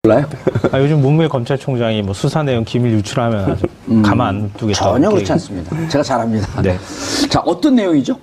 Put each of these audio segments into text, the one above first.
몰라요? 요즘 문무일 검찰총장이 뭐 수사 내용 기밀 유출하면 아주 가만 안 두겠다. 전혀 그렇지 않습니다. 제가 잘 압니다. 네. 자, 어떤 내용이죠?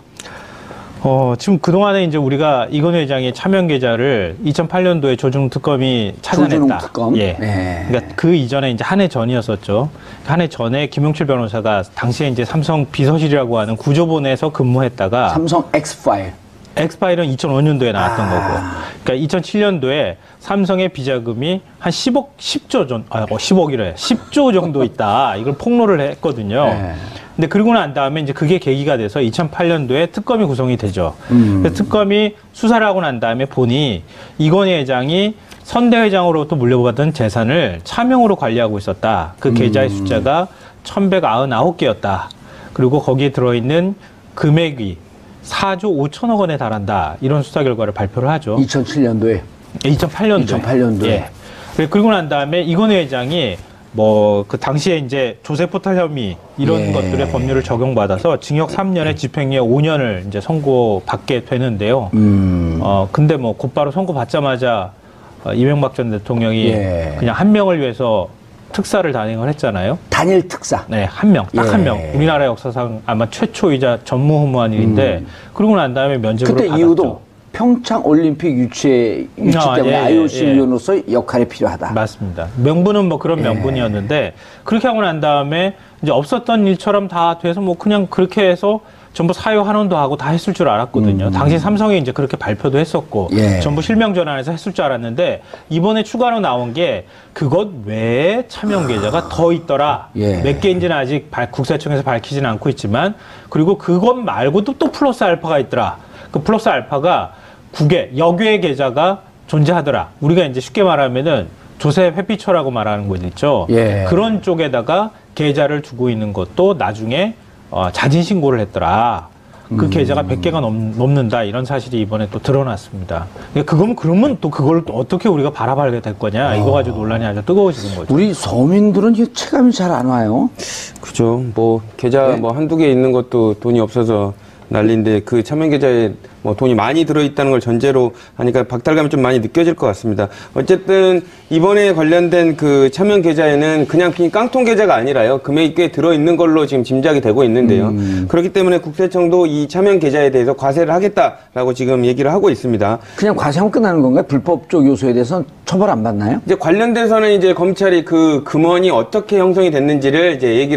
지금 그동안에 이제 우리가 이건희 회장의 차명 계좌를 2008년도에 조중 특검이 찾아냈다. 조준웅 특검? 예. 네. 그러니까 그 이전에 이제 한 해 전이었었죠. 한 해 전에 김용칠 변호사가 당시에 이제 삼성 비서실이라고 하는 구조본에서 근무했다가 삼성 X파일. 엑스파일은 2005년도에 나왔던 거고. 그러니까 2007년도에 삼성의 비자금이 한 10조 전, 10억이래. 10조 정도 있다. 이걸 폭로를 했거든요. 네. 근데 그러고 난 다음에 이제 그게 계기가 돼서 2008년도에 특검이 구성이 되죠. 그래서 특검이 수사를 하고 난 다음에 보니 이건희 회장이 선대 회장으로부터 물려받은 재산을 차명으로 관리하고 있었다. 그 계좌의 숫자가 1199개였다. 그리고 거기에 들어있는 금액이 4조 5천억 원에 달한다. 이런 수사 결과를 발표를 하죠. 2007년도에. 2008년도에. 2008년도에. 예. 그리고 난 다음에 이건희 회장이 뭐 그 당시에 이제 조세 포탈 혐의 이런 예. 것들의 법률을 적용받아서 징역 3년에 집행유예 5년을 이제 선고받게 되는데요. 근데 뭐 곧바로 선고받자마자 이명박 전 대통령이 예. 그냥 한 명을 위해서 특사를 단행을 했잖아요. 단일 특사. 네, 한 명, 딱 한 예. 명. 우리나라 역사상 아마 최초이자 전무후무한 일인데 그러고 난 다음에 면접으로 그때 받았죠. 이유도 평창 올림픽 유치 때문에 예, IOC 예. 위원으로서 역할이 필요하다. 맞습니다. 명분은 뭐 그런 명분이었는데 그렇게 하고 난 다음에 이제 없었던 일처럼 다 돼서 뭐 그냥 그렇게 해서 전부 사유 환원도 하고 다 했을 줄 알았거든요. 당시 삼성이 이제 그렇게 발표도 했었고 예. 전부 실명 전환해서 했을 줄 알았는데 이번에 추가로 나온 게 그것 외에 차명 계좌가 더 있더라. 예. 몇 개인지는 아직 국세청에서 밝히지는 않고 있지만 그리고 그것 말고도 또 플러스 알파가 있더라. 그 플러스 알파가 9개 여교의 계좌가 존재하더라. 우리가 이제 쉽게 말하면은 조세 회피처라고 말하는 거 있죠. 예. 그런 쪽에다가 계좌를 두고 있는 것도 나중에 자진 신고를 했더라. 그 계좌가 100개가 넘는다. 이런 사실이 이번에 또 드러났습니다. 그러면 또 그걸 또 어떻게 우리가 바라봐야 될 거냐. 이거 가지고 논란이 아주 뜨거워지는 거죠. 우리 서민들은 이 체감이 잘 안 와요. 그죠. 뭐 계좌 네. 뭐 한두 개 있는 것도 돈이 없어서 난리인데 그 차명 계좌에 뭐 돈이 많이 들어있다는 걸 전제로 하니까 박탈감이 좀 많이 느껴질 것 같습니다. 어쨌든 이번에 관련된 그 차명 계좌에는 그냥 깡통 계좌가 아니라요. 금액이 꽤 들어있는 걸로 지금 짐작이 되고 있는데요. 그렇기 때문에 국세청도 이 차명 계좌에 대해서 과세를 하겠다라고 지금 얘기를 하고 있습니다. 그냥 과세하면 끝나는 건가요? 불법적 요소에 대해서는 처벌 안 받나요? 이제 관련돼서는 이제 검찰이 그 금원이 어떻게 형성이 됐는지를 이제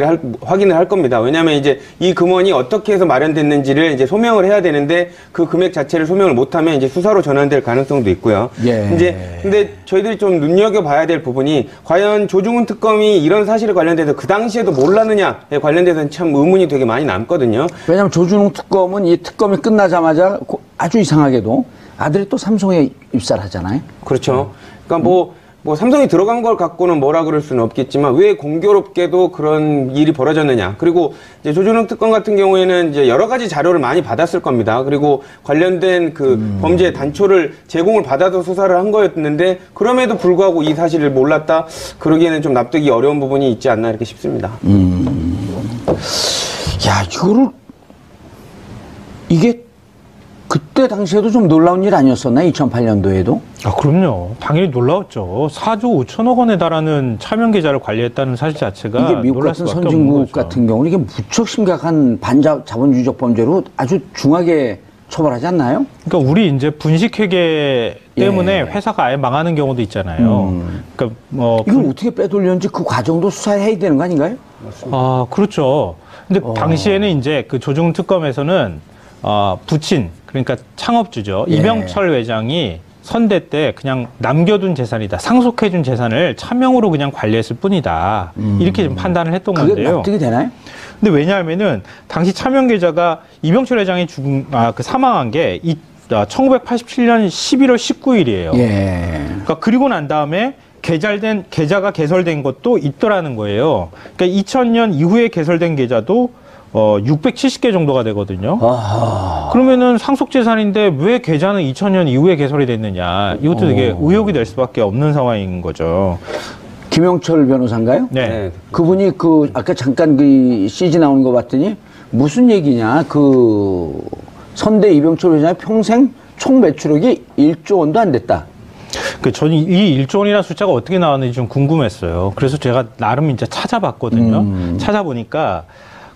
확인을 할 겁니다. 왜냐하면 이제 이 금원이 어떻게 해서 마련됐는지를 이제 소명을 해야 되는데 그 금액 자체를 소명을 못하면 이제 수사로 전환될 가능성도 있고요. 예. 이제 근데 저희들이 좀 눈여겨봐야 될 부분이 과연 조중훈 특검이 이런 사실에 관련돼서 그 당시에도 몰랐느냐에 관련돼서는 참 의문이 되게 많이 남거든요. 왜냐하면 조준웅 특검은 이 특검이 끝나자마자 아주 이상하게도 아들이 또 삼성에 입사를 하잖아요. 그렇죠. 그러니까 뭐 삼성이 들어간 걸 갖고는 뭐라 그럴 수는 없겠지만 왜 공교롭게도 그런 일이 벌어졌느냐. 그리고 이제 조준웅 특검 같은 경우에는 이제 여러 가지 자료를 많이 받았을 겁니다. 그리고 관련된 그 범죄 단초를 제공을 받아서 수사를 한 거였는데 그럼에도 불구하고 이 사실을 몰랐다. 그러기에는 좀 납득이 어려운 부분이 있지 않나 이렇게 싶습니다. 야, 이게 그때 당시에도 좀 놀라운 일 아니었었나? 2008년도에도? 그럼요. 당연히 놀라웠죠. 4조 5천억 원에 달하는 차명 계좌를 관리했다는 사실 자체가 이게 미국 놀랄 같은 수밖에 없는 선진국 거죠. 같은 경우는 이게 무척 심각한 자본주의적 범죄로 아주 중하게 처벌하지 않나요? 그러니까 우리 이제 분식회계 때문에 예. 회사가 아예 망하는 경우도 있잖아요. 그러니까 이걸 어떻게 빼돌렸는지 그 과정도 수사해야 되는 거 아닌가요? 그렇죠. 근데 당시에는 이제 그 조중훈 특검에서는 부친 그러니까 창업주죠. 예. 이병철 회장이 선대 때 그냥 남겨둔 재산이다. 상속해준 재산을 차명으로 그냥 관리했을 뿐이다. 이렇게 좀 판단을 했던 그게 건데요. 납득이 되나요? 근데 왜냐하면은 당시 차명 계좌가 이병철 회장이 사망한 게 1987년 11월 19일이에요. 예. 그러니까 그리고 난 다음에 계좌가 개설된 것도 있더라는 거예요. 그러니까 2000년 이후에 개설된 계좌도 670개 정도가 되거든요. 아하. 그러면은 상속재산인데 왜 계좌는 2000년 이후에 개설이 됐느냐. 이것도 되게 의혹이 될 수밖에 없는 상황인 거죠. 김영철 변호사인가요? 네. 그분이 아까 잠깐 그 CG 나오는 거 봤더니 무슨 얘기냐. 선대 이병철 회장의 평생 총 매출액이 1조 원도 안 됐다. 저는 이 1조 원이라는 숫자가 어떻게 나왔는지 좀 궁금했어요. 그래서 제가 나름 이제 찾아봤거든요. 찾아보니까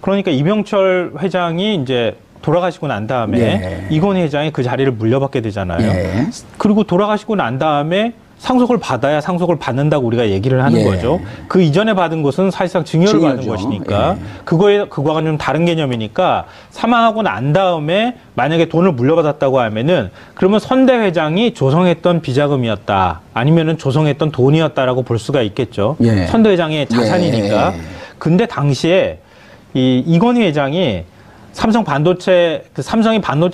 그러니까 이병철 회장이 이제 돌아가시고 난 다음에 예. 이건희 회장이 그 자리를 물려받게 되잖아요. 예. 그리고 돌아가시고 난 다음에 상속을 받아야 상속을 받는다고 우리가 얘기를 하는 예. 거죠. 그 이전에 받은 것은 사실상 증여를 받은 증여죠. 것이니까 예. 그거와는 좀 다른 개념이니까 사망하고 난 다음에 만약에 돈을 물려받았다고 하면은 그러면 선대 회장이 조성했던 비자금이었다 아니면은 조성했던 돈이었다라고 볼 수가 있겠죠. 예. 선대 회장의 자산이니까. 예. 근데 당시에 이건희 회장이 삼성이 반도체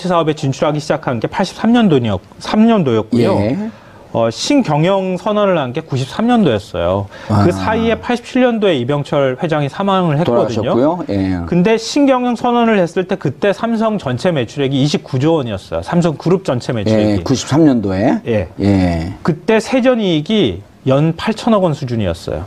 사업에 진출하기 시작한 게 3년도였고요. 예. 신경영 선언을 한 게 93년도였어요. 그 사이에 87년도에 이병철 회장이 사망을 했거든요. 돌아가셨고요. 예. 근데 신경영 선언을 했을 때 그때 삼성 전체 매출액이 29조 원이었어요. 삼성 그룹 전체 매출액이. 예. 93년도에. 예. 예. 그때 세전이익이 연 8천억 원 수준이었어요.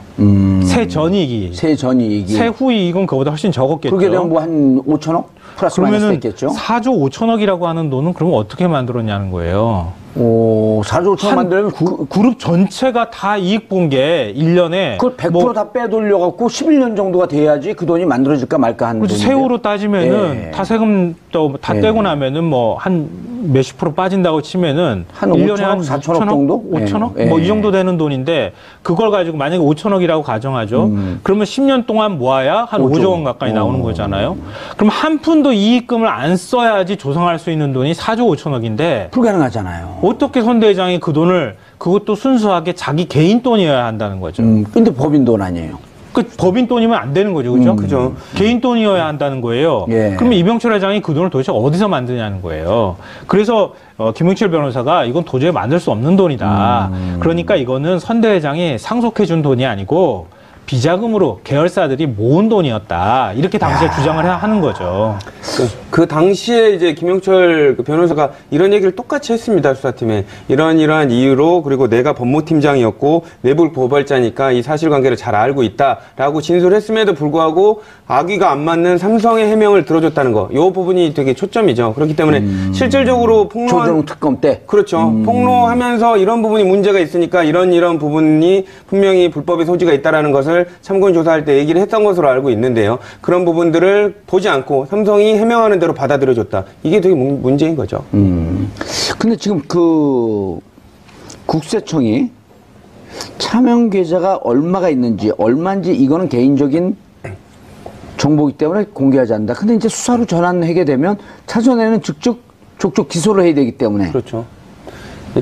세전이익이. 세전이익이. 세후 이익은 그보다 훨씬 적었겠죠. 그렇게 되면 뭐 한 5천억? 플러스 마이너스 그러면은 됐겠죠? 4조 5천억이라고 하는 돈은 그럼 어떻게 만들었냐는 거예요. 오, 4조 5천억 만들면 그룹 전체가 다 이익 본 게 1년에 그걸 100% 다 빼돌려갖고 11년 정도가 돼야지 그 돈이 만들어질까 말까 하는 그렇지, 돈인데. 세후로 따지면은 예. 다 세금 다 예. 떼고 나면은 뭐 한 몇십 프로 빠진다고 치면은 한 1년에 5천억, 한 4천억 정도? 5천억? 예. 뭐 이 예. 정도 되는 돈인데 그걸 가지고 만약에 5천억이라고 가정하죠. 그러면 10년 동안 모아야 한 5조 원 가까이 나오는 거잖아요. 그럼 한 푼도 이익금을 안 써야지 조성할 수 있는 돈이 4조 5천억인데 불가능하잖아요. 어떻게 손 대장이 그 돈을 그것도 순수하게 자기 개인 돈이어야 한다는 거죠. 근데 법인 돈 아니에요. 그 법인 돈이면 안 되는 거죠, 그죠? 그죠. 개인 돈이어야 한다는 거예요. 예. 그러면 이병철 회장이 그 돈을 도대체 어디서 만드냐는 거예요. 그래서 김용철 변호사가 이건 도저히 만들 수 없는 돈이다. 그러니까 이거는 선대 회장이 상속해준 돈이 아니고 비자금으로 계열사들이 모은 돈이었다. 이렇게 당시에 주장을 하는 거죠. 그 당시에 이제 김영철 그 변호사가 이런 얘기를 똑같이 했습니다. 수사팀에. 이러한 이유로 그리고 내가 법무팀장이었고 내부 고발자니까 이 사실관계를 잘 알고 있다라고 진술했음에도 불구하고 악의가 안 맞는 삼성의 해명을 들어줬다는 거. 이 부분이 되게 초점이죠. 그렇기 때문에 실질적으로 폭로한 조정 특검 때. 그렇죠. 폭로하면서 이런 부분이 문제가 있으니까 이런 부분이 분명히 불법의 소지가 있다라는 것을 참고인 조사할 때 얘기를 했던 것으로 알고 있는데요. 그런 부분들을 보지 않고 삼성이 해명하는 대로 받아들여줬다. 이게 되게 문제인 거죠. 근데 지금 그 국세청이 차명 계좌가 얼마가 있는지 얼마인지 이거는 개인적인 정보이기 때문에 공개하지 않는다. 근데 이제 수사로 전환하게 되면 차전에는 족족 기소를 해야 되기 때문에. 그렇죠.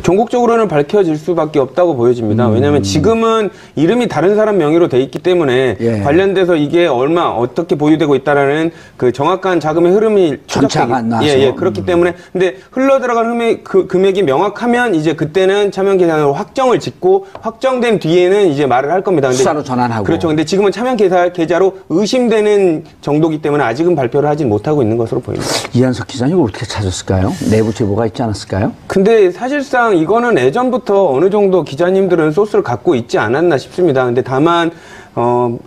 전국적으로는 밝혀질 수밖에 없다고 보여집니다. 왜냐하면 지금은 이름이 다른 사람 명의로 돼 있기 때문에 예. 관련돼서 이게 어떻게 보유되고 있다라는 그 정확한 자금의 흐름이 전차가 안 나와서. 예, 그렇기 때문에 근데 흘러 들어간 그 금액이 명확하면 이제 그때는 차명 계좌로 확정을 짓고 확정된 뒤에는 이제 말을 할 겁니다. 근데 수사로 전환하고. 그렇죠. 근데 지금은 차명 계좌로 의심되는 정도기 때문에 아직은 발표를 하진 못하고 있는 것으로 보입니다. 이한석 기자님 이걸 어떻게 찾았을까요? 내부 제보가 있지 않았을까요? 근데 사실상 이거는 예전부터 어느 정도 기자님들은 소스를 갖고 있지 않았나 싶습니다. 근데 다만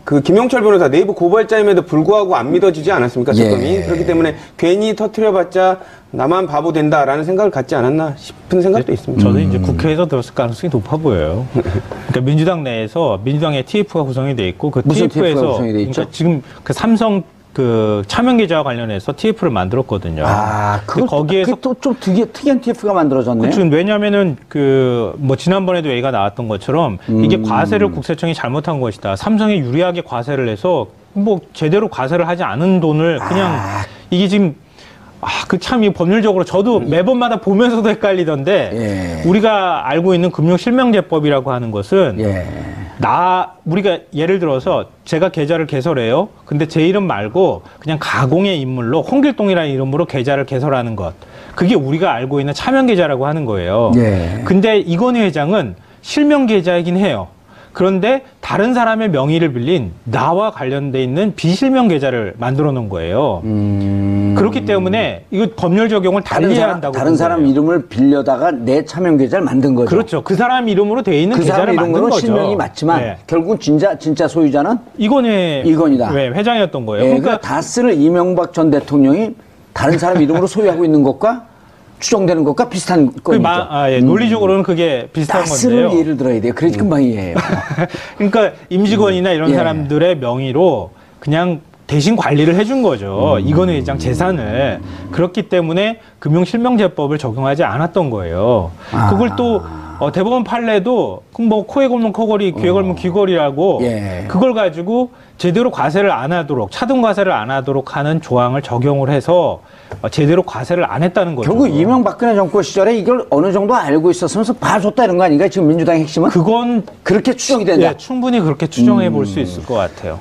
그 김용철 변호사 내부 고발자임에도 불구하고 안 믿어지지 않았습니까? 특검이. 예. 그렇기 때문에 괜히 터트려봤자 나만 바보 된다라는 생각을 갖지 않았나 싶은 생각도 있습니다. 저는 이제 국회에서 들었을 가능성이 높아 보여요. 그러니까 민주당 내에서 민주당의 TF가 구성이 돼 있고 그 무슨 TF가 TF에서 구성이 돼 있죠? 그러니까 지금 그 삼성 그 차명 계좌와 관련해서 TF를 만들었거든요. 아, 근데 거기에서 또 좀 특이한 TF가 만들어졌네. 그렇죠. 왜냐하면은 그 뭐 지난번에도 얘기가 나왔던 것처럼 이게 과세를 국세청이 잘못한 것이다. 삼성에 유리하게 과세를 해서 뭐 제대로 과세를 하지 않은 돈을 그냥 이게 지금 그 참 이 법률적으로 저도 매번마다 보면서도 헷갈리던데 예. 우리가 알고 있는 금융실명제법이라고 하는 것은 예. 우리가 예를 들어서 제가 계좌를 개설해요. 근데 제 이름 말고 그냥 가공의 인물로 홍길동이라는 이름으로 계좌를 개설하는 것. 그게 우리가 알고 있는 차명 계좌라고 하는 거예요. 예. 근데 이건희 회장은 실명 계좌이긴 해요. 그런데 다른 사람의 명의를 빌린 나와 관련돼 있는 비실명 계좌를 만들어 놓은 거예요. 그렇기 때문에 이거 법률 적용을 달리해야 한다고. 다른 사람 이름을 빌려다가 내 차명 계좌를 만든 거죠. 그렇죠. 그 사람 이름으로 돼 있는 그 사람 계좌를 만든 이름으로 거죠. 실명이 맞지만 네. 결국은 진짜 소유자는 이건희다. 네, 회장이었던 거예요. 그러니까 다스를 이명박 전 대통령이 다른 사람 이름으로 소유하고 있는 것과 추정되는 것과 비슷한 건이죠. 논리적으로는 그게 비슷한 가스를 건데요. 예를 들어야 돼요. 그래야지 금방 이해해요. 그러니까 임직원이나 이런 예. 사람들의 명의로 그냥 대신 관리를 해준 거죠. 이건희 회장 재산을. 그렇기 때문에 금융실명제법을 적용하지 않았던 거예요. 그걸 또 대법원 판례도 뭐 코에 걸면 코걸이, 귀에 걸면 귀걸이라고 예. 그걸 가지고 제대로 과세를 안 하도록, 차등 과세를 안 하도록 하는 조항을 적용을 해서 제대로 과세를 안 했다는 거죠. 결국 이명박근혜 정권 시절에 이걸 어느 정도 알고 있었으면서 봐줬다 이런 거 아닌가? 지금 민주당의 핵심은? 그건 그렇게 추정이 된다. 예, 충분히 그렇게 추정해 볼 수 있을 것 같아요.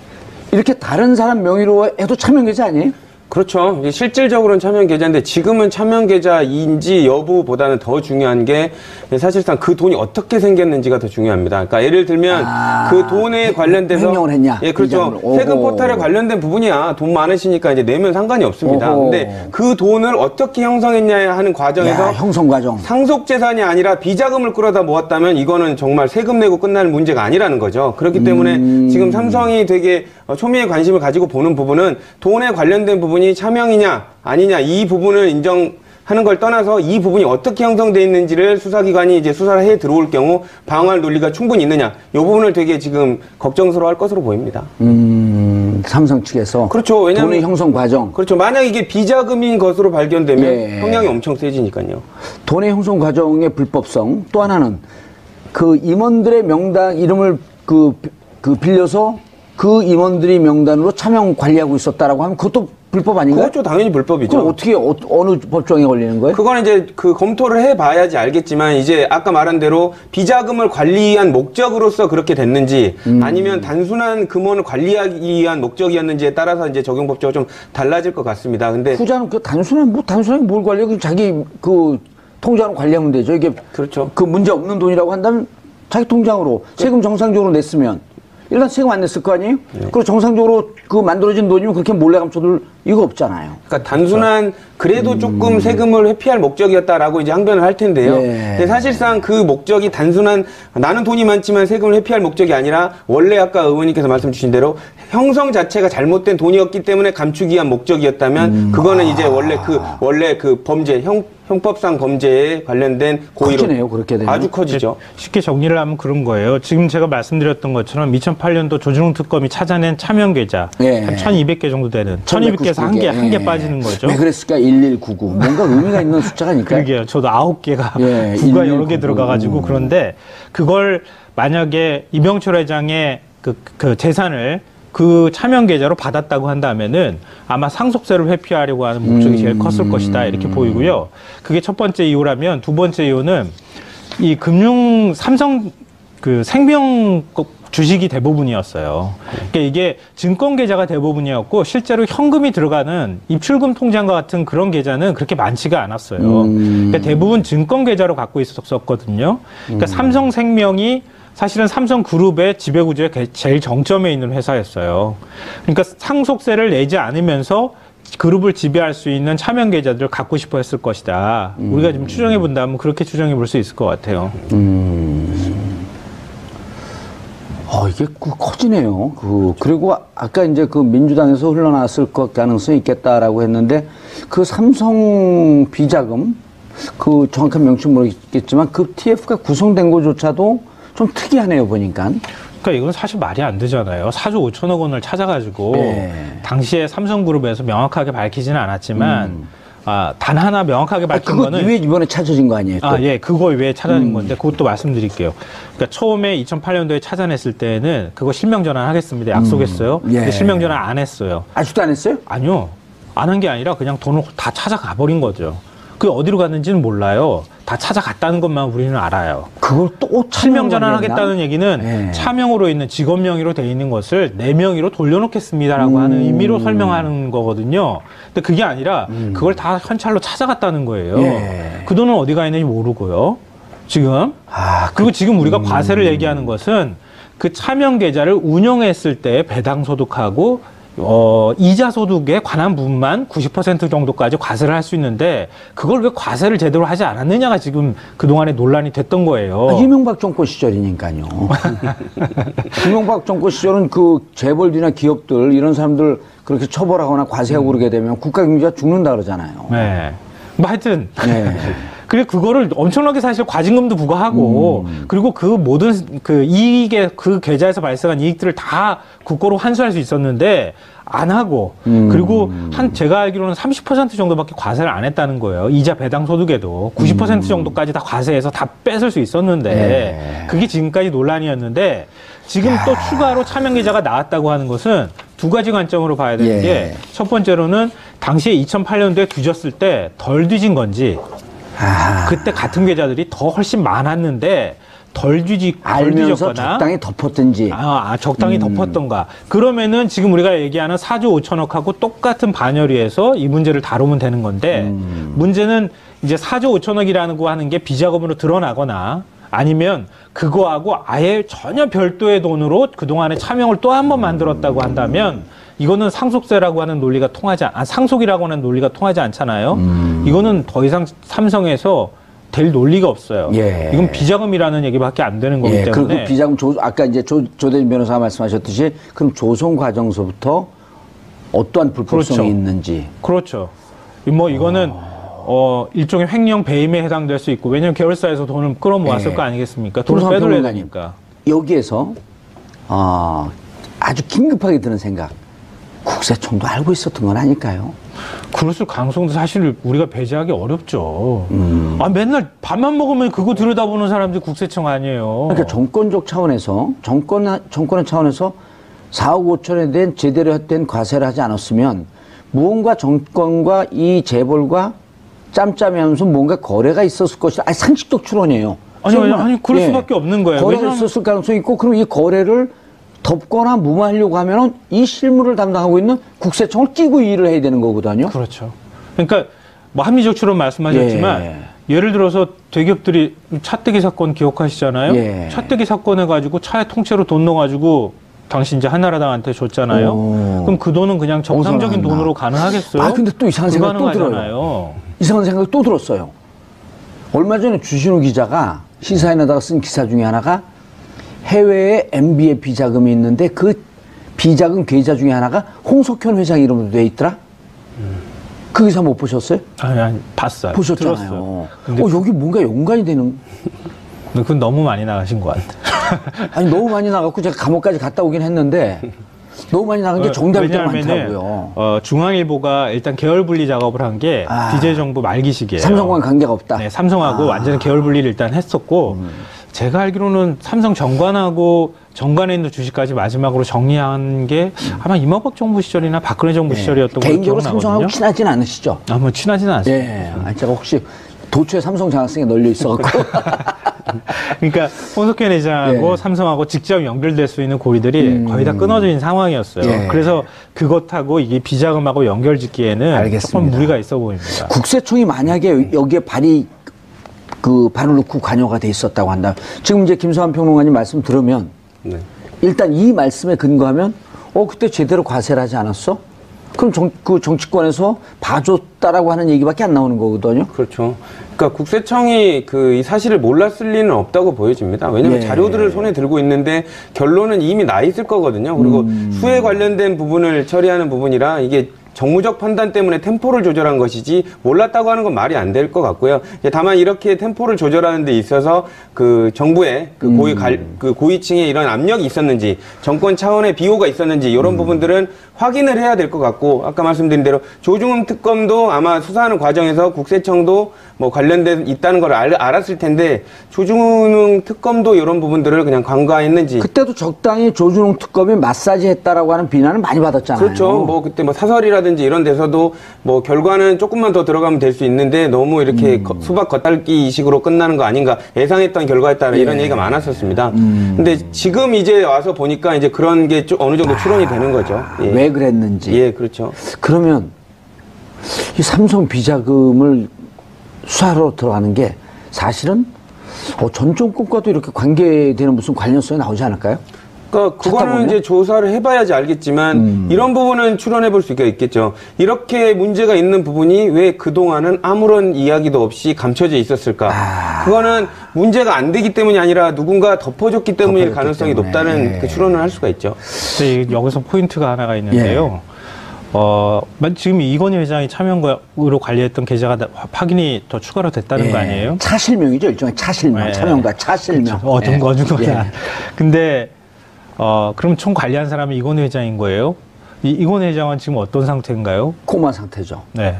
이렇게 다른 사람 명의로 해도 차명계좌 아니에요? 그렇죠. 이제 실질적으로는 차명 계좌인데 지금은 차명 계좌인지 여부보다는 더 중요한 게 사실상 그 돈이 어떻게 생겼는지가 더 중요합니다. 그러니까 예를 들면 그 돈에 관련돼서 횡령을 했냐? 예, 그렇죠. 이자금을. 세금 오호. 포탈에 관련된 부분이야. 돈 많으시니까 이제 내면 상관이 없습니다. 오호. 근데 그 돈을 어떻게 형성했냐 하는 과정에서 야, 형성 과정. 상속 재산이 아니라 비자금을 끌어다 모았다면 이거는 정말 세금 내고 끝나는 문제가 아니라는 거죠. 그렇기 때문에 지금 삼성이 되게 초미의 관심을 가지고 보는 부분은 돈에 관련된 부분이 차명이냐 아니냐 이 부분을 인정하는 걸 떠나서 이 부분이 어떻게 형성돼 있는지를 수사기관이 이제 수사를 해 들어올 경우 방어할 논리가 충분히 있느냐 이 부분을 되게 지금 걱정스러워할 것으로 보입니다. 삼성 측에서. 그렇죠. 왜냐하면 돈의 형성 과정. 그렇죠. 만약 이게 비자금인 것으로 발견되면 예. 형량이 엄청 세지니까요. 돈의 형성 과정의 불법성. 또 하나는 그 임원들의 명단 이름을 빌려서 그 임원들이 명단으로 차명 관리하고 있었다라고 하면 그것도 불법 아닌가요? 그것도 당연히 불법이죠. 그럼 어떻게 어느 법정에 걸리는 거예요? 그건 이제 그 검토를 해봐야지 알겠지만 이제 아까 말한 대로 비자금을 관리한 목적으로서 그렇게 됐는지 아니면 단순한 금원을 관리하기 위한 목적이었는지에 따라서 이제 적용 법조가 좀 달라질 것 같습니다. 근데 후자는 단순하게 뭘 관리해? 그냥 자기 통장으로 관리하면 되죠. 이게 그렇죠. 그 문제 없는 돈이라고 한다면 자기 통장으로 세금 정상적으로 냈으면 일단 세금 안 냈을 거 아니에요? 그리고 정상적으로 만들어진 돈이면 그렇게 몰래 감춰둘 이거 없잖아요. 그러니까 단순한 그래도 조금 세금을 회피할 목적이었다라고 이제 항변을 할 텐데요. 예. 근데 사실상 그 목적이 단순한 나는 돈이 많지만 세금을 회피할 목적이 아니라 원래 아까 의원님께서 말씀 주신 대로 형성 자체가 잘못된 돈이었기 때문에 감추기 위한 목적이었다면 그거는 이제 원래 그 범죄 형법상 범죄에 관련된 고의로 커지네요, 그렇게 되면. 아주 커지죠. 쉽게 정리를 하면 그런 거예요. 지금 제가 말씀드렸던 것처럼 2008년도 조준웅 특검이 찾아낸 차명 계좌 예. 한 1,200개 정도 되는 1,200개에서 한 개 빠지는 거죠. 왜 그랬을까? 1199. 뭔가 의미가 있는 숫자가니까. 그러게요. 저도 9개가 예, 구가 1199. 여러 개 들어가가지고 그런데 그걸 만약에 이병철 회장의 그 재산을 그 차명 계좌로 받았다고 한다면은 아마 상속세를 회피하려고 하는 목적이 제일 컸을 것이다 이렇게 보이고요. 그게 첫 번째 이유라면 두 번째 이유는 이 삼성 그 생명 주식이 대부분이었어요. 그러니까 이게 증권 계좌가 대부분이었고 실제로 현금이 들어가는 입출금 통장과 같은 그런 계좌는 그렇게 많지가 않았어요. 그러니까 대부분 증권 계좌로 갖고 있었거든요. 그러니까 삼성생명이 사실은 삼성그룹의 지배구조의 제일 정점에 있는 회사였어요. 그러니까 상속세를 내지 않으면서 그룹을 지배할 수 있는 차명 계좌들을 갖고 싶어 했을 것이다. 우리가 지금 추정해 본다면 그렇게 추정해 볼 수 있을 것 같아요. 이게 커지네요. 그리고 아까 이제 민주당에서 흘러나왔을 것 가능성이 있겠다라고 했는데 그 삼성 비자금 정확한 명칭 모르겠지만 그 TF가 구성된 것조차도 좀 특이하네요, 보니까. 그러니까 이건 사실 말이 안 되잖아요. 4조 5천억 원을 찾아가지고 당시에 삼성그룹에서 명확하게 밝히지는 않았지만 단 하나 명확하게 밝힌 그거 거는 이외에 이번에 찾아진 거 아니에요? 또? 예, 그거 외에 찾아낸 건데 그것도 말씀드릴게요. 그러니까 처음에 2008년도에 찾아냈을 때는 그거 실명 전환하겠습니다. 약속했어요. 예. 근데 실명 전환 안 했어요. 아직도 안 했어요? 아니요. 안 한 게 아니라 그냥 돈을 다 찾아가 버린 거죠. 그게 어디로 갔는지는 몰라요. 다 찾아갔다는 것만 우리는 알아요. 그걸 또 실명 전환하겠다는 얘기는 예. 차명으로 있는 직업 명의로 돼 있는 것을 내 명의로 돌려놓겠습니다라고 하는 의미로 설명하는 거거든요. 근데 그게 아니라 그걸 다 현찰로 찾아갔다는 거예요. 예. 그 돈은 어디 가 있는지 모르고요. 지금. 그리고 지금 우리가 과세를 얘기하는 것은 그 차명 계좌를 운영했을 때 배당 소득하고 이자 소득에 관한 부분만 90% 정도까지 과세를 할 수 있는데 그걸 왜 과세를 제대로 하지 않았느냐가 지금 그동안의 논란이 됐던 거예요. 이명박 정권 시절이니까요. 이명박 정권 시절은 그 재벌들이나 기업들 이런 사람들 그렇게 처벌하거나 과세하고 그러게 되면 국가 경제가 죽는다 그러잖아요. 네. 뭐 하여튼 네. 그리고 그거를 엄청나게 사실 과징금도 부과하고 그리고 그 모든 그 이익에 그 계좌에서 발생한 이익들을 다 국고로 환수할 수 있었는데 안 하고 그리고 한 제가 알기로는 30% 정도밖에 과세를 안 했다는 거예요. 이자 배당 소득에도 90% 정도까지 다 과세해서 다 뺏을 수 있었는데 네. 그게 지금까지 논란이었는데 지금 또 추가로 차명 계좌가 나왔다고 하는 것은 두 가지 관점으로 봐야 되는 예. 게 첫 번째로는 당시에 2008년도에 뒤졌을 때 덜 뒤진 건지 그때 같은 계좌들이 더 훨씬 많았는데 덜 알면서 뒤졌거나 적당히 덮었든지. 적당히 덮었던가. 그러면은 지금 우리가 얘기하는 4조 5천억하고 똑같은 반열이에서 이 문제를 다루면 되는 건데 문제는 이제 4조 5천억이라는 거 하는 게 비자금으로 드러나거나 아니면 그거하고 아예 전혀 별도의 돈으로 그동안에 차명을 또 한 번 만들었다고 한다면 이거는 상속세라고 하는 논리가 상속이라고 하는 논리가 통하지 않잖아요. 이거는 더 이상 삼성에서 될 논리가 없어요. 예. 이건 비자금이라는 얘기밖에 안 되는 거기 예, 때문에. 그 비자금 아까 이제 조대진 변호사가 말씀하셨듯이 그럼 조성 과정서부터 어떠한 불법성이 그렇죠. 있는지. 그렇죠. 뭐 이거는 일종의 횡령 배임에 해당될 수 있고 왜냐하면 계열사에서 돈을 끌어모았을 예. 거 아니겠습니까? 돈을 변호사 빼돌려야 변호사님, 되니까. 여기에서 아주 긴급하게 드는 생각. 국세청도 알고 있었던 건 아닐까요? 그럴 가능성도 사실 우리가 배제하기 어렵죠. 맨날 밥만 먹으면 그거 들여다보는 사람들이 국세청 아니에요. 그러니까 정권적 차원에서 정권의 차원에서 4억 5천에 대한 제대로 된 과세를 하지 않았으면 무언가 정권과 이 재벌과 짬짬이하면서 뭔가 거래가 있었을 것이다. 상식적 추론이에요. 아니 그럴 수밖에 없는 거예요. 거래가 왜냐하면 있었을 가능성이 있고 그럼 이 거래를 덮거나 무마하려고 하면은 이 실무를 담당하고 있는 국세청을 끼고 일을 해야 되는 거거든요. 그렇죠. 그러니까 뭐 합리적 추론 말씀하셨지만 예를 들어서 대기업들이 차떼기 사건 기억하시잖아요. 예. 차떼기 사건 해가지고 차에 통째로 돈 넣어가지고 당시 이제 한나라당한테 줬잖아요. 그럼 그 돈은 그냥 정상적인 어디서 돈으로 가능하겠어요? 근데 또 이상한 생각 또 들어요. 불가능하잖아요. 이상한 생각 또 들었어요. 얼마 전에 주신우 기자가 시사에 나다가 쓴 기사 중에 하나가 해외에 MB의 비자금이 있는데 그 비자금 계좌 중에 하나가 홍석현 회장 이름으로 돼 있더라? 그 기사 못 보셨어요? 아니, 봤어요. 보셨잖아요. 들었어요. 근데 여기 뭔가 연관이 되는. 그건 너무 많이 나가신 것 같아요. 아니, 너무 많이 나갔고 제가 감옥까지 갔다 오긴 했는데 너무 많이 나간 게 정답일 때가 많더라고요. 중앙일보가 일단 계열 분리 작업을 한 게 DJ 정부 말기 시기예요. 삼성과는 관계가 없다. 네, 삼성하고 완전히 계열 분리를 일단 했었고 제가 알기로는 삼성 정관에 있는 주식까지 마지막으로 정리한 게 아마 이명박 정부 시절이나 박근혜 정부 시절이었던 걸로 개인적으로 기억나거든요. 삼성하고 친하진 않으시죠? 뭐 친하지는 않습니다. 예. 제가 혹시 도초에 삼성 장학생에 널려 있어갖고. 그러니까 홍석현 회장하고 예. 삼성하고 직접 연결될 수 있는 고리들이 거의 다 끊어진 상황이었어요. 예. 그래서 그것하고 이게 비자금하고 연결짓기에는 알겠습니다. 조금 무리가 있어 보입니다. 국세청이 만약에 여기에 발을 넣고 관여가 돼 있었다고 한다면 지금 이제 김성환 평론가님 말씀 들으면 네. 일단 이 말씀에 근거하면 그때 제대로 과세를 하지 않았어? 그럼 정치권에서 봐줬다라고 하는 얘기밖에 안 나오는 거거든요. 그렇죠. 그러니까 국세청이 이 사실을 몰랐을 리는 없다고 보여집니다. 왜냐하면 예. 자료들을 손에 들고 있는데 결론은 이미 나 있을 거거든요. 그리고 수에 관련된 부분을 처리하는 부분이라 이게 정무적 판단 때문에 템포를 조절한 것이지 몰랐다고 하는 건 말이 안 될 것 같고요. 다만 이렇게 템포를 조절하는 데 있어서 그 정부의 그 고위층에 이런 압력이 있었는지 정권 차원의 비호가 있었는지 이런 부분들은 확인을 해야 될 것 같고 아까 말씀드린 대로 조중훈 특검도 아마 수사하는 과정에서 국세청도 뭐 관련된 있다는 걸 알았을 텐데 조중훈 특검도 이런 부분들을 그냥 간과했는지 그때도 적당히 조준홍 특검이 마사지 했다라고 하는 비난을 많이 받았잖아요. 그렇죠. 뭐 그때 뭐 사설이라든지 이런 데서도 뭐 결과는 조금만 더 들어가면 될 수 있는데 너무 이렇게 수박 겉핥기 식으로 끝나는 거 아닌가 예상했던 결과였다 이런 얘기가 많았었습니다. 근데 지금 이제 와서 보니까 이제 그런 게 어느 정도 추론이 되는 거죠. 예. 왜 그랬는지. 예, 그렇죠. 그러면 이 삼성 비자금을 수사로 들어가는 게 사실은 전 정권과도 이렇게 관계되는 무슨 관련성이 나오지 않을까요? 그러니까 그거는 이제 조사를 해봐야지 알겠지만 이런 부분은 추론해 볼 수가 있겠죠. 이렇게 문제가 있는 부분이 왜 그동안은 아무런 이야기도 없이 감춰져 있었을까? 그거는 문제가 안 되기 때문이 아니라 누군가 덮어줬기 때문일 가능성이 높다는 그 추론을 할 수가 있죠. 여기서 포인트가 하나가 있는데요. 지금 이건희 회장이 차명으로 관리했던 계좌가 확인이 더 추가로 됐다는 거 아니에요? 차실명이죠. 일종의 차실명. 네. 차명과 차실명. 어둔 거다. 예. 근데 그럼 총 관리한 사람이 이건희 회장인 거예요? 이건희 회장은 지금 어떤 상태인가요? 코마 상태죠. 네.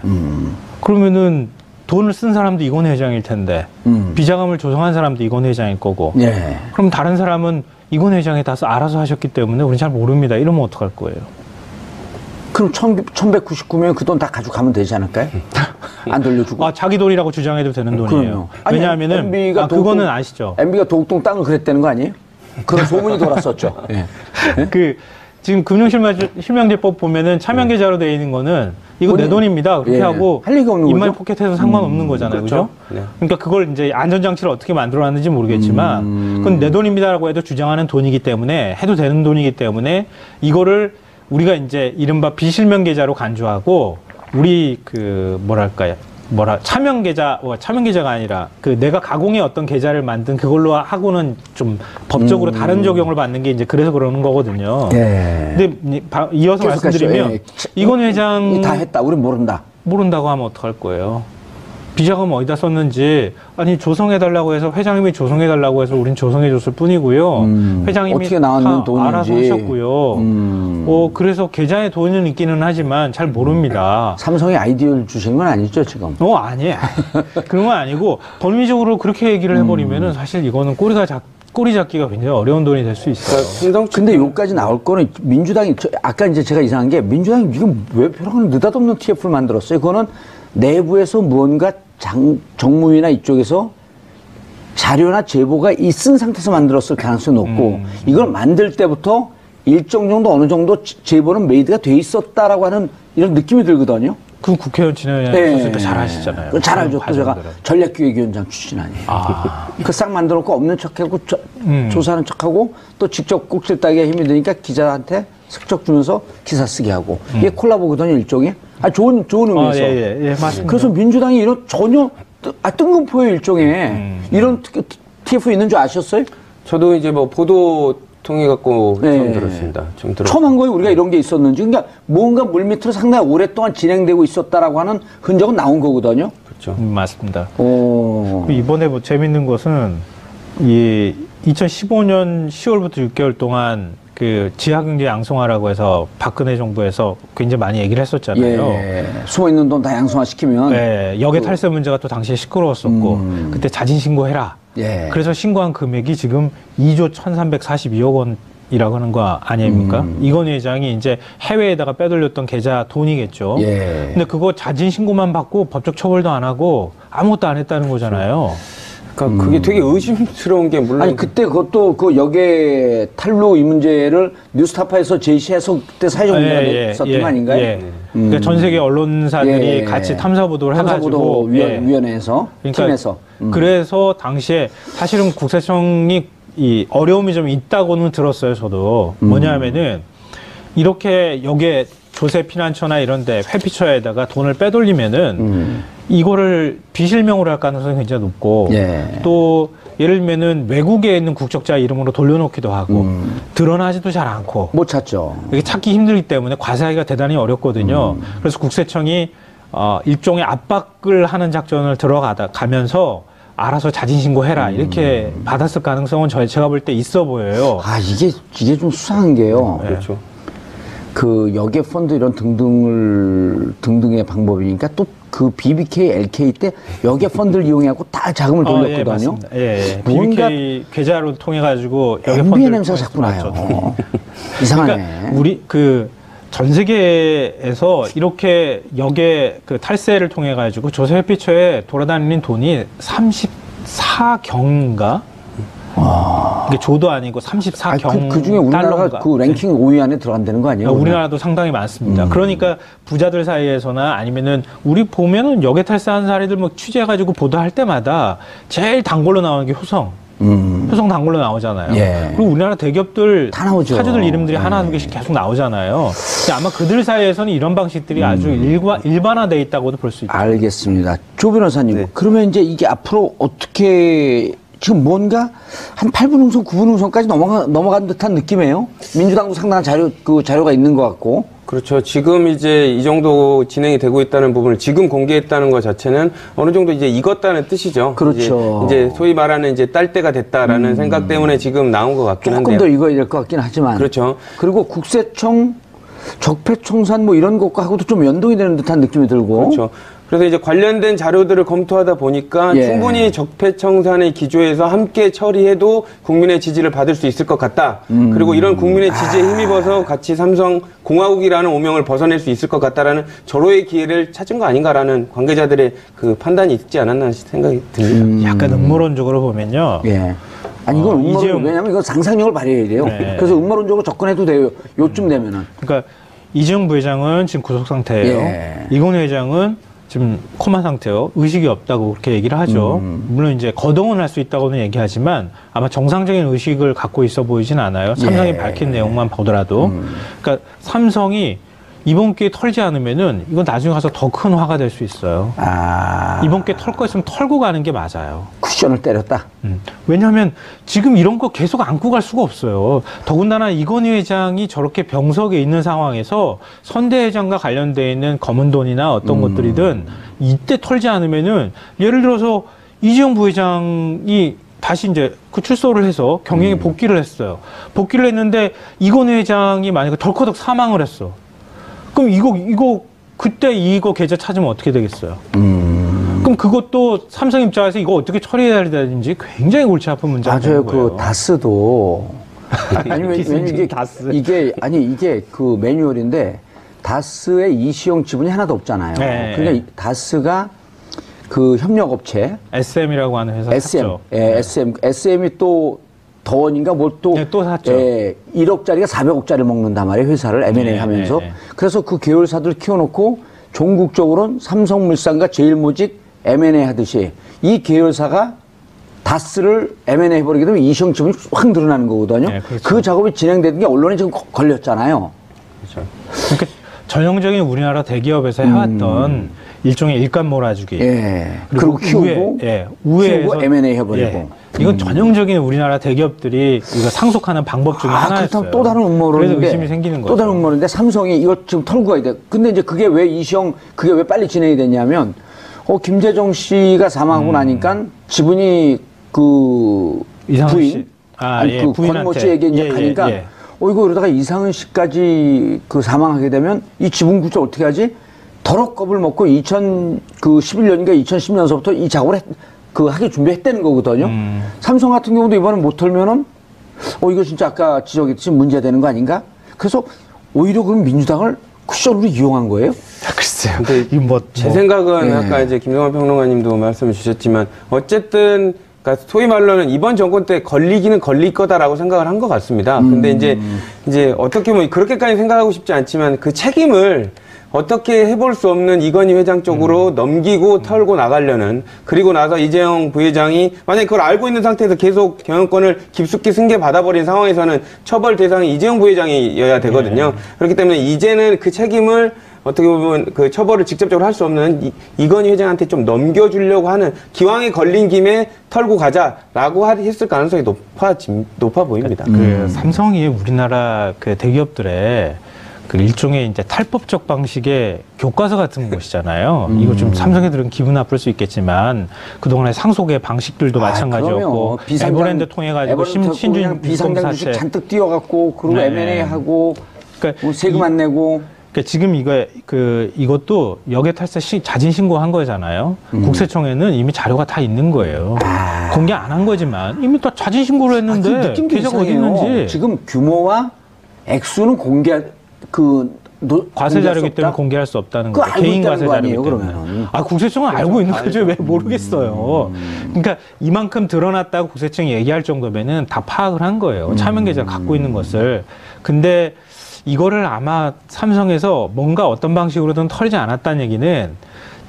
그러면은 돈을 쓴 사람도 이건희 회장일 텐데 비자금을 조성한 사람도 이건희 회장일 거고. 예. 그럼 다른 사람은 이건희 회장이 다 알아서 하셨기 때문에 우리는 잘 모릅니다. 이러면 어떡할 거예요? 그럼 1199명 그 돈 다 가져가면 되지 않을까요? 안 돌려주고. 자기 돈이라고 주장해도 되는 돈이에요. 그럼요. 아니, 왜냐하면은 MB가 그거는 아시죠? MB가 독동 땅을 그랬다는 거 아니에요? 그런 소문이 돌았었죠. 예. 지금 금융실명제법 보면은 차명계좌로 되어 있는 거는 이거 내 돈입니다. 그렇게 예. 하고 할 얘기가 없는 입만 거죠? 포켓해도 상관없는 거잖아요. 그죠? 네. 그러니까 그걸 이제 안전장치를 어떻게 만들어놨는지 모르겠지만 그건 내 돈입니다라고 해도 주장하는 돈이기 때문에 해도 되는 돈이기 때문에 이거를 우리가 이제 이른바 비실명계좌로 간주하고 우리 차명계좌가 아니라 내가 가공의 어떤 계좌를 만든 그걸로 하고는 좀 법적으로 다른 적용을 받는 게 이제 그래서 그러는 거거든요. 예. 근데 이어서 말씀드리면 예. 이건 회장 다 했다. 우린 모른다. 모른다고 하면 어떡할 거예요? 비자금 어디다 썼는지 조성해달라고 해서 회장님이 조성해달라고 해서 우린 조성해줬을 뿐이고요. 회장님이 어떻게 나왔는 다 돈인지. 알아서 하셨고요. 그래서 계좌에 돈은 있기는 하지만 잘 모릅니다. 삼성이 아이디어를 주신 건 아니죠, 지금? 아니에요. 그런 건 아니고 법리적으로 그렇게 얘기를 해버리면은 사실 이거는 꼬리 잡기가 굉장히 어려운 돈이 될 수 있어요. 근데 여기까지 나올 거는 민주당이 아까 이제 제가 이상한 게 민주당이 지금 왜 벼랑을 느닷없는 TF를 만들었어요? 그거는 내부에서 무언가 정무위나 이쪽에서 자료나 제보가 있은 상태에서 만들었을 가능성이 높고 이걸 만들 때부터 일정 정도 어느 정도 제보는 메이드가 돼 있었다라고 하는 이런 느낌이 들거든요. 그 국회의원 진행하셨으니까 잘 아시잖아요. 잘 알죠. 또 제가 전략기획위원장 출신 아니에요. 그 싹 만들어놓고 없는 척하고 조사하는 척하고 또 직접 꼭질 따기가 힘이 드니까 기자한테 슬쩍 주면서 기사 쓰게 하고 이게 콜라보거든요, 일종의. 좋은 의미에서. 예, 맞습니다. 그래서 민주당이 이런 전혀 뜬금포의 일종의 이런 TF 있는 줄 아셨어요? 저도 이제 보도 통해 갖고 처음 들었습니다. 처음 한 거예요, 우리가 이런 게 있었는지. 그러니까 뭔가 물밑으로 상당히 오랫동안 진행되고 있었다라고 하는 흔적은 나온 거거든요. 그렇죠. 맞습니다. 이번에 재밌는 것은 2015년 10월부터 6개월 동안 지하경제 양성화라고 해서 박근혜 정부에서 굉장히 많이 얘기를 했었잖아요. 예. 숨어있는 돈 다 양성화 시키면. 네, 역의 탈세 문제가 또 당시에 시끄러웠었고, 그때 자진신고해라. 예. 그래서 신고한 금액이 지금 2조 1,342억 원이라고 하는 거 아닙니까? 이건희 회장이 이제 해외에다가 빼돌렸던 계좌 돈이겠죠. 예. 근데 그거 자진신고만 받고 법적 처벌도 안 하고 아무것도 안 했다는 거잖아요. 그러니까 그게 되게 의심스러운 게 물론 그때 그것도 역의 탈루 이 문제를 뉴스타파에서 제시해서 그때 사회적 문제가 됐었던 거 아닌가요? 그러니까 전 세계 언론사들이 같이 탐사보도를 해가지고 탐사보도위원회에서 그러니까 팀에서 그래서 당시에 사실은 국세청이 이 어려움이 좀 있다고는 들었어요. 저도 뭐냐면은 이렇게 여기에 조세 피난처나 이런데 회피처에다가 돈을 빼돌리면은 이거를 비실명으로 할 가능성이 굉장히 높고 또 예를 들면은 외국에 있는 국적자 이름으로 돌려놓기도 하고 드러나지도 잘 않고 못 찾죠. 이게 찾기 힘들기 때문에 과세하기가 대단히 어렵거든요. 그래서 국세청이 일종의 압박을 하는 작전을 가면서 알아서 자진신고해라 이렇게 받았을 가능성은 제가 볼 때 있어 보여요. 이게 좀 수상한 게요. 그렇죠. 역의 펀드 이런 등등의 방법이니까 또 BBK, LK 때 역의 펀드를 이용해갖고 다 자금을 돌렸거든요. 뭔가 BBK 계좌로 통해 가지고 역의 펀드 MB의 냄새가 자꾸 나요. 이상하네. 그러니까 전 세계에서 이렇게 역의 탈세를 통해 가지고 조세 회피처에 돌아다니는 돈이 34경인가? 이게 조도 아니고 34경 그 중에 우리나라가 달러인가? 랭킹 5위 안에 들어간다는 거 아니에요? 우리나라도 상당히 많습니다. 그러니까 부자들 사이에서나 아니면은 우리 보면은 역의 탈세한 사례들 취재해가지고 보도할 때마다 제일 단골로 나오는 게 효성. 효성 단골로 나오잖아요. 그리고 우리나라 대기업들 다 나오죠. 사주들 이름들이 하나 두 개씩 계속 나오잖아요. 근데 아마 그들 사이에서는 이런 방식들이 아주 일반화돼 있다고도 볼 수 있죠. 알겠습니다. 조 변호사님, 그러면 이제 이게 앞으로 어떻게 지금 뭔가 한 8분 흥선, 9분 흥선까지 넘어간 듯한 느낌이에요. 민주당도 상당한 자료가 있는 것 같고. 그렇죠. 지금 이제 이 정도 진행이 되고 있다는 부분을 지금 공개했다는 것 자체는 어느 정도 이제 익었다는 뜻이죠. 그렇죠. 이제 소위 말하는 이제 딸 때가 됐다라는 생각 때문에 지금 나온 것 같긴 한데요. 조금 더 익어야 될 것 같긴 하지만. 그렇죠. 그리고 국세청, 적폐청산 뭐 이런 것과하고도 좀 연동이 되는 듯한 느낌이 들고. 그렇죠. 그래서 이제 관련된 자료들을 검토하다 보니까 예. 충분히 적폐청산의 기조에서 함께 처리해도 국민의 지지를 받을 수 있을 것 같다. 그리고 이런 국민의 지지에 힘입어서 같이 삼성공화국이라는 오명을 벗어낼 수 있을 것 같다라는 절호의 기회를 찾은 거 아닌가라는 관계자들의 그 판단이 있지 않았나 생각이 듭니다. 약간 음모론적으로 보면요. 예. 아니, 이건 음모론, 왜냐면 이건 상상력을 발휘해야 돼요. 네. 그래서 음모론적으로 접근해도 돼요. 요쯤 되면은. 그러니까 이재용 부회장은 지금 구속 상태예요. 예. 이건희 회장은 지금 코마 상태요. 의식이 없다고 그렇게 얘기를 하죠. 물론 이제 거동은 할 수 있다고는 얘기하지만 아마 정상적인 의식을 갖고 있어 보이진 않아요. 삼성이 예. 밝힌 내용만 보더라도. 그러니까 삼성이 이번 기회에 털지 않으면은 이건 나중에 가서 더 큰 화가 될 수 있어요. 이번 기회에 털 거 있으면 털고 가는 게 맞아요. 쿠션을 때렸다. 왜냐하면 지금 이런 거 계속 안고 갈 수가 없어요. 더군다나 이건희 회장이 저렇게 병석에 있는 상황에서 선대 회장과 관련돼 있는 검은 돈이나 어떤 것들이든 이때 털지 않으면은 예를 들어서 이재용 부회장이 다시 이제 그 출소를 해서 경영에 복귀를 했어요. 복귀를 했는데 이건희 회장이 만약에 덜커덕 사망을 했어. 그럼 이거 그때 이거 계좌 찾으면 어떻게 되겠어요? 그럼 그것도 삼성 입장에서 이거 어떻게 처리해야 되는지 굉장히 골치 아픈 문제가 되는 맞아요. 거예요. 그 다스도 아니 왜냐면 이게 그 매뉴얼인데 다스의 이시용 지분이 하나도 없잖아요. 네. 그러니까 다스가 그 협력업체 SM이라고 하는 회사 SM, 샀죠. 예, SM이 또 더원인가 뭘 또 네, 또 샀죠. 1억짜리가 400억짜리 먹는단 말이에요. 회사를 M&A 네, 하면서. 네. 그래서 그 계열사들 키워놓고 종국적으로는 삼성물산과 제일모직 M&A 하듯이 이 계열사가 다스를 M&A 해버리게 되면 이시용 지분이 확 늘어나는 거거든요. 네, 그렇죠. 그 작업이 진행되는 게 언론에 지금 걸렸잖아요. 그렇죠. 그러니까 전형적인 우리나라 대기업에서 해왔던 일종의 일감 몰아주기. 예. 그리고 키우고, 우회에서 M&A 해버리고. 이건 전형적인 우리나라 대기업들이 이거 상속하는 방법 중에 하나였어요. 그렇다면 또 다른 음모론인데. 그래서 의심이 생기는 거죠. 또 다른 음모론인데 삼성이 이거 지금 털고 가야 돼. 근데 이제 그게 왜 그게 왜 빨리 진행이 됐냐면, 김재정 씨가 사망하고 나니까 지분이 그 이상은 부인, 씨. 그 부인한테. 권모 씨에게 이제 가니까, 이거 이러다가 이상은 씨까지 그 사망하게 되면 이 지분 구조 어떻게 하지? 더럽 겁을 먹고 2011년인가 2010년서부터 이 작업을 하기 준비했다는 거거든요. 삼성 같은 경우도 이번에 못 털면은, 이거 진짜 아까 지적했듯이 문제되는 거 아닌가? 그래서 오히려 그럼 민주당을 쿠션으로 이용한 거예요? 글쎄요. 근데 제 생각은 아까 이제 김성환 평론가님도 말씀을 주셨지만 어쨌든 그러니까 소위 말로는 이번 정권 때 걸리기는 걸릴 거다라고 생각을 한 것 같습니다. 근데 이제 어떻게 뭐 그렇게까지 생각하고 싶지 않지만 그 책임을 어떻게 해볼 수 없는 이건희 회장 쪽으로 넘기고 털고 나가려는, 그리고 나서 이재용 부회장이 만약에 그걸 알고 있는 상태에서 계속 경영권을 깊숙이 승계받아버린 상황에서는 처벌 대상이 이재용 부회장이어야 되거든요. 그렇기 때문에 이제는 그 책임을 어떻게 보면 그 처벌을 직접적으로 할 수 없는 이건희 회장한테 좀 넘겨주려고 하는, 기왕에 걸린 김에 털고 가자라고 했을 가능성이 높아 보입니다. 그 삼성이 우리나라 그 대기업들의 그 일종의 이제 탈법적 방식의 교과서 같은 곳이잖아요. 이거 좀 삼성애들은 기분 나쁠 수 있겠지만 그동안의 상속의 방식들도 마찬가지였고, 에버랜드 통해 가지고 신준 비상장 주식 잔뜩 띄워갖고 그리고 네. M&A 하고 그러니까 뭐 세금 안 내고. 그러니까 지금 이것도 역외탈세 자진 신고한 거잖아요. 국세청에는 이미 자료가 다 있는 거예요. 공개 안 한 거지만 이미 다 자진 신고를 했는데 계좌가 어디 있는지. 지금 규모와 액수는 과세 자료기 때문에 공개할 수 없다는 거죠. 알고 개인 있다는 과세 거 자료기 아니에요, 때문에. 그러면은. 국세청은 알고 있는 거죠. 왜 모르겠어요. 그러니까 이만큼 드러났다고 국세청이 얘기할 정도면은 다 파악을 한 거예요. 차명 계좌를 갖고 있는 것을. 근데 이거를 아마 삼성에서 뭔가 어떤 방식으로든 털지 않았다는 얘기는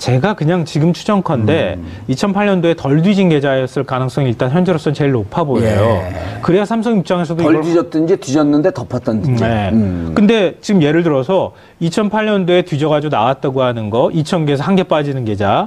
제가 그냥 지금 추정컨대 2008년도에 덜 뒤진 계좌였을 가능성이 일단 현재로서는 제일 높아 보여요. 예. 그래야 삼성 입장에서도 덜 이걸 뒤졌든지 뒤졌는데 덮었던지. 네. 근데 지금 예를 들어서 2008년도에 뒤져가지고 나왔다고 하는 거 2,000개에서 한 개 빠지는 계좌.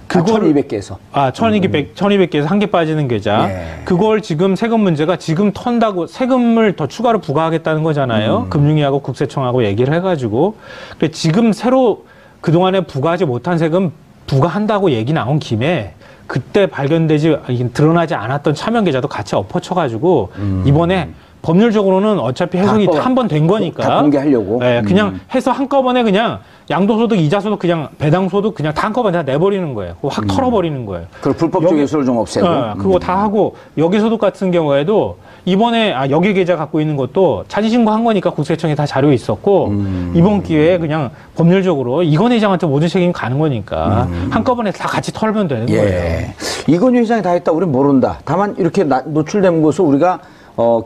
그걸 1200개에서. 1200개에서 한 개 빠지는 계좌. 예. 그걸 지금 세금 문제가 지금 턴다고 세금을 더 추가로 부과하겠다는 거잖아요. 금융위하고 국세청하고 얘기를 해가지고. 그래 지금 새로 그동안에 부과하지 못한 세금 부과한다고 얘기 나온 김에 그때 발견되지 드러나지 않았던 차명 계좌도 같이 엎어쳐가지고 이번에 법률적으로는 어차피 해석이 한 번 된 거니까 다 공개하려고. 네, 그냥 해서 한꺼번에 그냥 양도소득, 이자소득 그냥 배당소득 그냥 다 한꺼번에 다 내버리는 거예요. 확 털어버리는 거예요. 그 불법적 요소를 좀 없애고. 그거 다 하고 여기소득 같은 경우에도 이번에 여기 계좌 갖고 있는 것도 차지신고 한 거니까 국세청에 다 자료 있었고 이번 기회에 그냥 법률적으로 이건희 회장한테 모든 책임이 가는 거니까 한꺼번에 다 같이 털면 되는 거예요. 예. 이건희 회장이 다 했다 우리는 모른다. 다만 이렇게 노출된 것을 우리가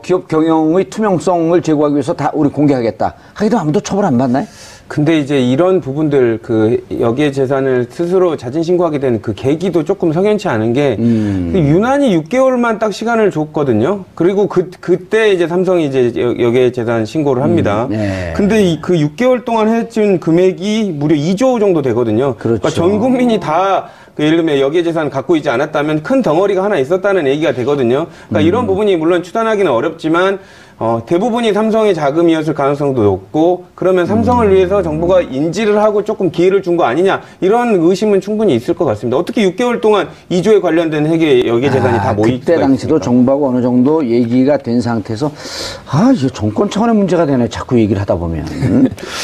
기업 경영의 투명성을 제고하기 위해서 다 우리 공개하겠다. 하기도 아무도 처벌 안 받나요? 근데 이제 이런 부분들 여기에 재산을 스스로 자진 신고하게 된 그 계기도 조금 석연치 않은 게 유난히 6개월만 딱 시간을 줬거든요. 그리고 그때 이제 삼성이 이제 여기에 재산 신고를 합니다. 네. 근데 그 6개월 동안 해준 금액이 무려 2조 정도 되거든요. 그렇죠. 그러니까 전 국민이 다 예를 들면 여기에 재산 갖고 있지 않았다면 큰 덩어리가 하나 있었다는 얘기가 되거든요. 그러니까 이런 부분이 물론 추단하기는 어렵지만 대부분이 삼성의 자금이었을 가능성도 높고 그러면 삼성을 위해서 정부가 인지를 하고 조금 기회를 준 거 아니냐 이런 의심은 충분히 있을 것 같습니다. 어떻게 6개월 동안 2조에 관련된 핵의 여기에 재산이 다 모일 그때 수가 당시도 있습니까? 정부하고 어느 정도 얘기가 된 상태에서 이게 정권 차원의 문제가 되네 자꾸 얘기를 하다 보면.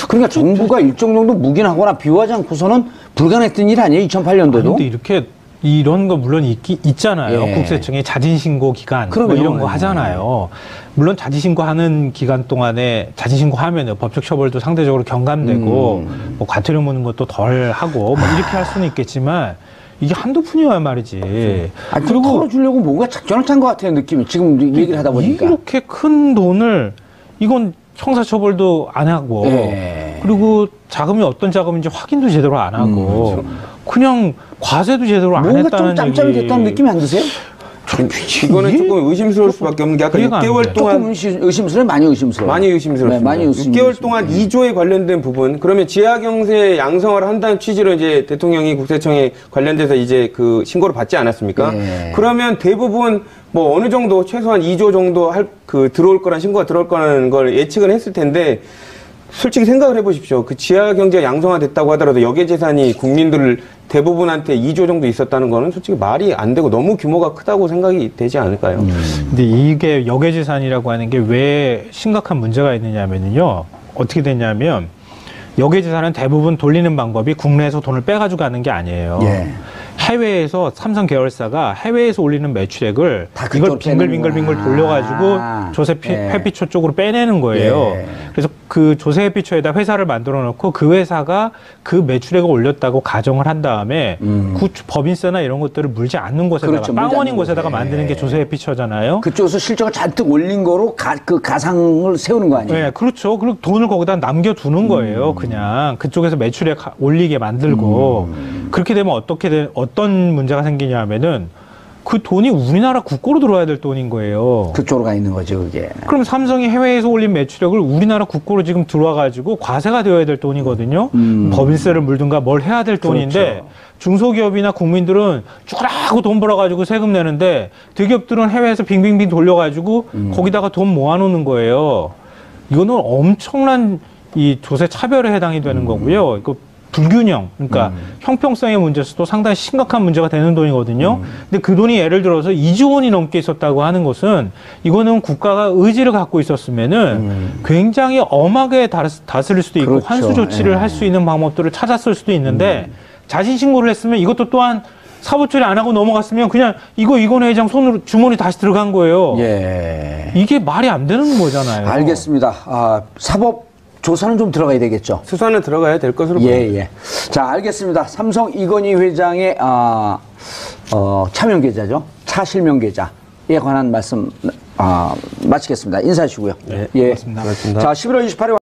그러니까 정부가 일정 정도 묵인하거나 비호하지 않고서는 불가능했던 일 아니에요 2008년도도. 근데 이렇게 이런 거 물론 있잖아요. 예. 국세청의 자진신고 기간 뭐 그럼요. 이런 거 하잖아요. 물론 자진신고하는 기간 동안에 자진신고하면 법적 처벌도 상대적으로 경감되고 뭐 과태료 무는 것도 덜 하고 뭐 이렇게 할 수는 있겠지만 이게 한두 푼이야 말이지. 그리고 털어주려고 뭔가 작전을 짠 것 같아요 느낌이 지금 얘기를 하다 보니까. 이렇게 큰 돈을 이건 형사처벌도 안 하고 예. 그리고 자금이 어떤 자금인지 확인도 제대로 안 하고 그냥 과세도 제대로 안 뭔가 했다는 좀 짬짬이 얘기. 됐다는 느낌이 안 드세요? 이거는 조금 의심스러울 수밖에 없는 게 아까 이해가 안 6개월 돼요. 동안 조금 의심스러워요? 많이 의심스러워요? 많이 의심스럽습니다. 네, 많이 의심. 6개월 동안 2조에 관련된 부분, 그러면 지하경세 양성화를 한다는 취지로 이제 대통령이 국세청에 관련돼서 이제 그 신고를 받지 않았습니까? 네. 그러면 대부분 뭐 어느 정도 최소한 2조 정도 들어올 거란 신고가 들어올 거라는 걸 예측은 했을 텐데 솔직히 생각을 해보십시오. 그 지하경제가 양성화 됐다고 하더라도 여기에 재산이 국민들 대부분한테 2조 정도 있었다는 거는 솔직히 말이 안 되고 너무 규모가 크다고 생각이 되지 않을까요? 근데 이게 역외재산이라고 하는 게 왜 심각한 문제가 있느냐면요. 어떻게 되냐면 역외재산은 대부분 돌리는 방법이 국내에서 돈을 빼가지고 가는 게 아니에요. 예. 해외에서 삼성 계열사가 해외에서 올리는 매출액을 다 이걸 그쪽으로 빙글빙글빙글 빼는구나. 돌려가지고 조세 예. 회피처 쪽으로 빼내는 거예요. 예. 그래서 그 조세 회피처에다 회사를 만들어 놓고 그 회사가 그 매출액을 올렸다고 가정을 한 다음에 그 법인세나 이런 것들을 물지 않는 곳에다가 그렇죠. 물지 빵원인 않는 곳에다가 곳에. 만드는 게 조세 회피처잖아요. 그쪽에서 실적을 잔뜩 올린 거로 그 가상을 세우는 거 아니에요? 네, 그렇죠. 그리고 돈을 거기다 남겨두는 거예요. 그냥 그쪽에서 매출액 올리게 만들고 그렇게 되면 어떤 문제가 생기냐면은 그 돈이 우리나라 국고로 들어와야 될 돈인 거예요. 그쪽으로 가 있는 거죠, 그게. 그럼 삼성이 해외에서 올린 매출액을 우리나라 국고로 지금 들어와가지고 과세가 되어야 될 돈이거든요. 법인세를 물든가 뭘 해야 될 돈인데 그렇죠. 중소기업이나 국민들은 쭈그라고 돈 벌어가지고 세금 내는데 대기업들은 해외에서 빙빙빙 돌려가지고 거기다가 돈 모아놓는 거예요. 이거는 엄청난 이 조세 차별에 해당이 되는 거고요. 이거 불균형, 그러니까 형평성의 문제에서도 상당히 심각한 문제가 되는 돈이거든요. 근데 그 돈이 예를 들어서 2조 원이 넘게 있었다고 하는 것은 이거는 국가가 의지를 갖고 있었으면은 굉장히 엄하게 다스릴 수도 있고 그렇죠. 환수 조치를 예. 할 수 있는 방법들을 찾았을 수도 있는데 자진 신고를 했으면 이것도 또한 사법 처리 안 하고 넘어갔으면 그냥 이건희 회장 손으로 주머니 다시 들어간 거예요. 예. 이게 말이 안 되는 거잖아요. 알겠습니다. 사법 조사는 좀 들어가야 되겠죠. 수사는 들어가야 될 것으로 보입니다. 예. 자, 알겠습니다. 삼성 이건희 회장의 차명 계좌죠. 차실명 계좌에 관한 말씀 마치겠습니다. 인사하시고요. 네, 예. 고맙습니다. 고맙습니다. 자, 11월 28일